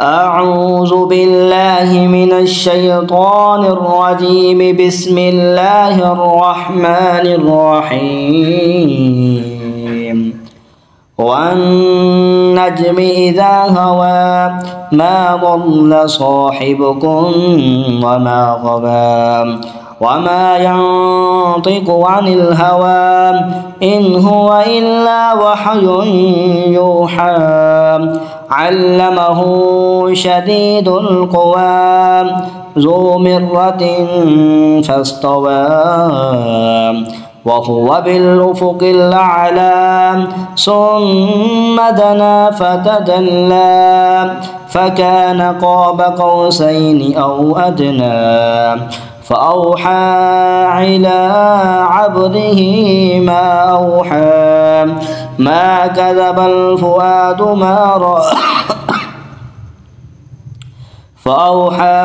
أعوذ بالله من الشيطان الرجيم. بسم الله الرحمن الرحيم. والنجم إذا هوى ما ضل صاحبكم وما غوى وما ينطق عن الهوى إن هو إلا وحي يوحى علمه شديد القوى ذو مرة فاستوى وهو بالأفق الأعلى ثم دنا فتدلى فكان قاب قوسين أو أدنى فأوحى إلى عبده ما أوحى ما كذب الفؤاد ما رأى فأوحى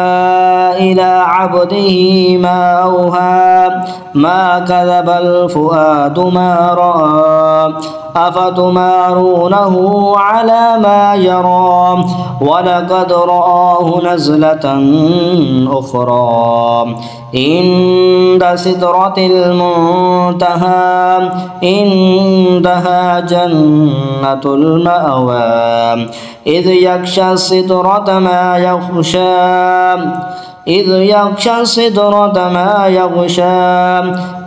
إلى عبده ما أوحى ما كذب الفؤاد ما رأى أفتمارونه على ما يرى ولقد رآه نزلة أخرى عند سدرة المنتهى عندها جنة المأوى إذ يغشى السدرة ما يغشى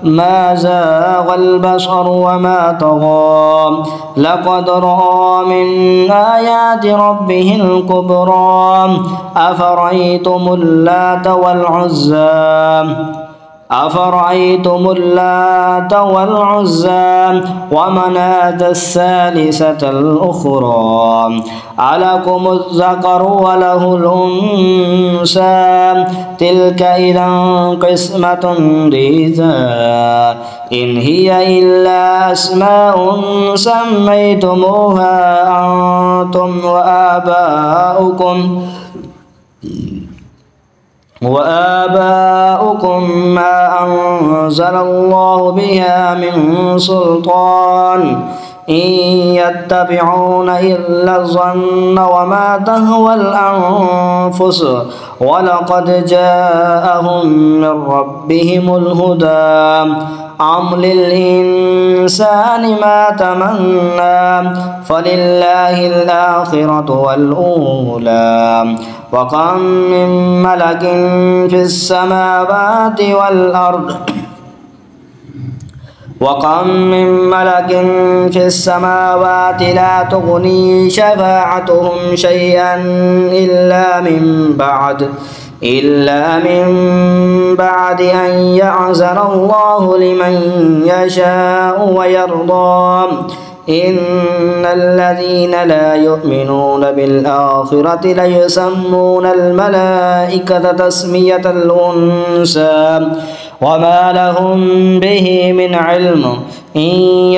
ما زاغ البصر وما طغى لقد رأى من آيات ربه الكبرى أفرأيتم اللات والعزى ومناة الثالثة الأخرى ألكم الذكر وله الأنثى تلك إذا قسمة ضيزى إن هي إلا أسماء سميتموها أنتم وآباؤكم ما أنزل الله بها من سلطان إن يتبعون إلا الظن وما تهوى الأنفس ولقد جاءهم من ربهم الهدى أم للإنسان ما تمنى فلله الآخرة والأولى وكم من ملك في السماوات والأرض لا تغني شفاعتهم شيئا إلا من بعد أن يأذن الله لمن يشاء ويرضى إن الذين لا يؤمنون بالآخرة ليسمون الملائكة تسمية الأنثى وما لهم به من علم إن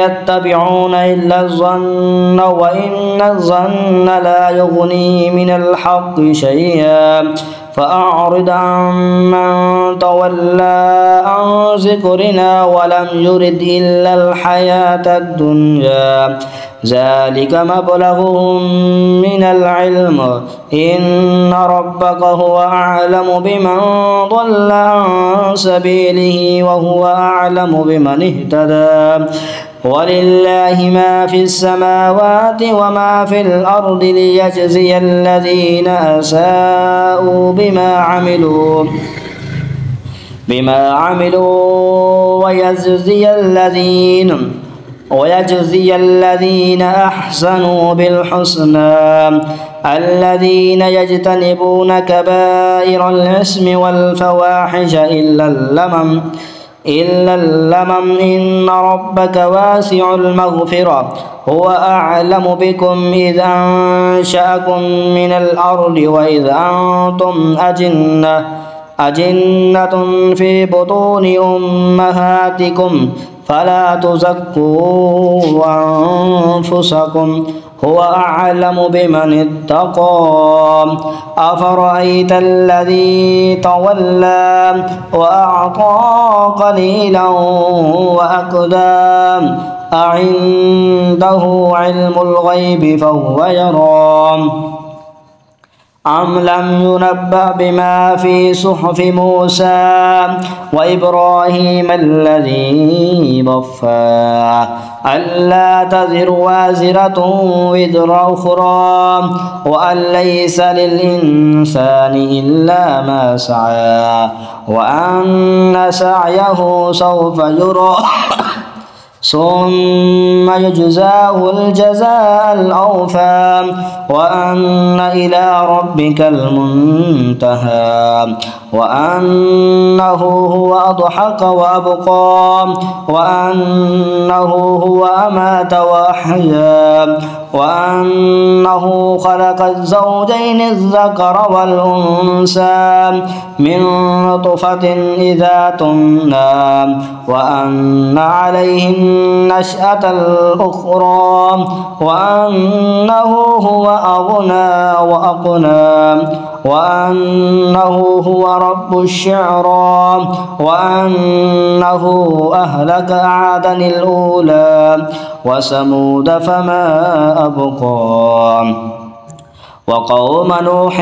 يتبعون إلا الظن وإن الظن لا يغني من الحق شيئا فأعرض عمن تولى عن ذكرنا ولم يرد إلا الحياة الدنيا ذلك مبلغهم من العلم إن ربك هو أعلم بمن ضل عن سبيله وهو أعلم بمن اهتدى ولله ما في السماوات وما في الأرض ليجزي الذين أساءوا بما عملوا ويجزي الذين أحسنوا بالحسنى الذين يجتنبون كبائر الإثم والفواحش إلا اللمم إن ربك واسع المغفرة هو أعلم بكم إذ أنشأكم من الأرض وإذ أنتم أجنة في بطون أمهاتكم فلا تزكوا أنفسكم هو أعلم بمن اتقى أفرأيت الذي تولى وأعطى قليلا وأكدى أعنده علم الغيب فهو يرى أم لم ينبأ بما في صحف موسى وإبراهيم الذي وفى ألا تزر وازرة وزر أخرى وأن ليس للإنسان إلا ما سعى وأن سعيه سوف يرى ثم يجزاه الجزاء الأوفى وأن إلى ربك المنتهى وأنه هو أضحك وأبقى وأنه هو أمات وأحيا وأنه خلق الزوجين الذكر والأنثى من نطفة إذا تمنى وأن عليه النشأة الأخرى وأنه هو أغنى وأقنى وأنه هو رب الشعرى وأنه أهلك عادا الأولى وثمود فما أبقى وقوم نوح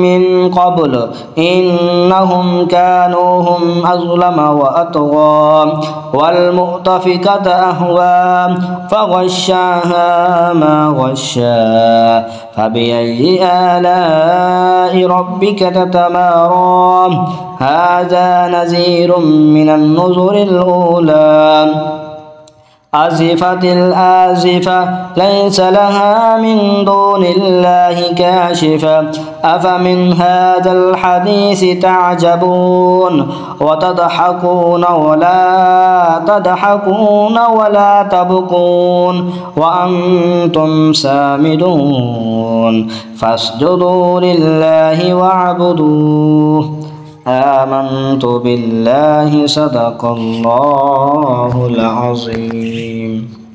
من قبل إنهم كانوا هم أظلم وأطغى والمؤتفكة أهوى فغشاها ما غشا فبأي آلاء ربك تتمارى هذا نذير من النذر الأولى أزفت الآزفة ليس لها من دون الله كاشفة أفمن هذا الحديث تعجبون وتضحكون ولا تبكون وأنتم سامدون فاسجدوا لله واعبدوه آمنت بالله صدق الله العظيم.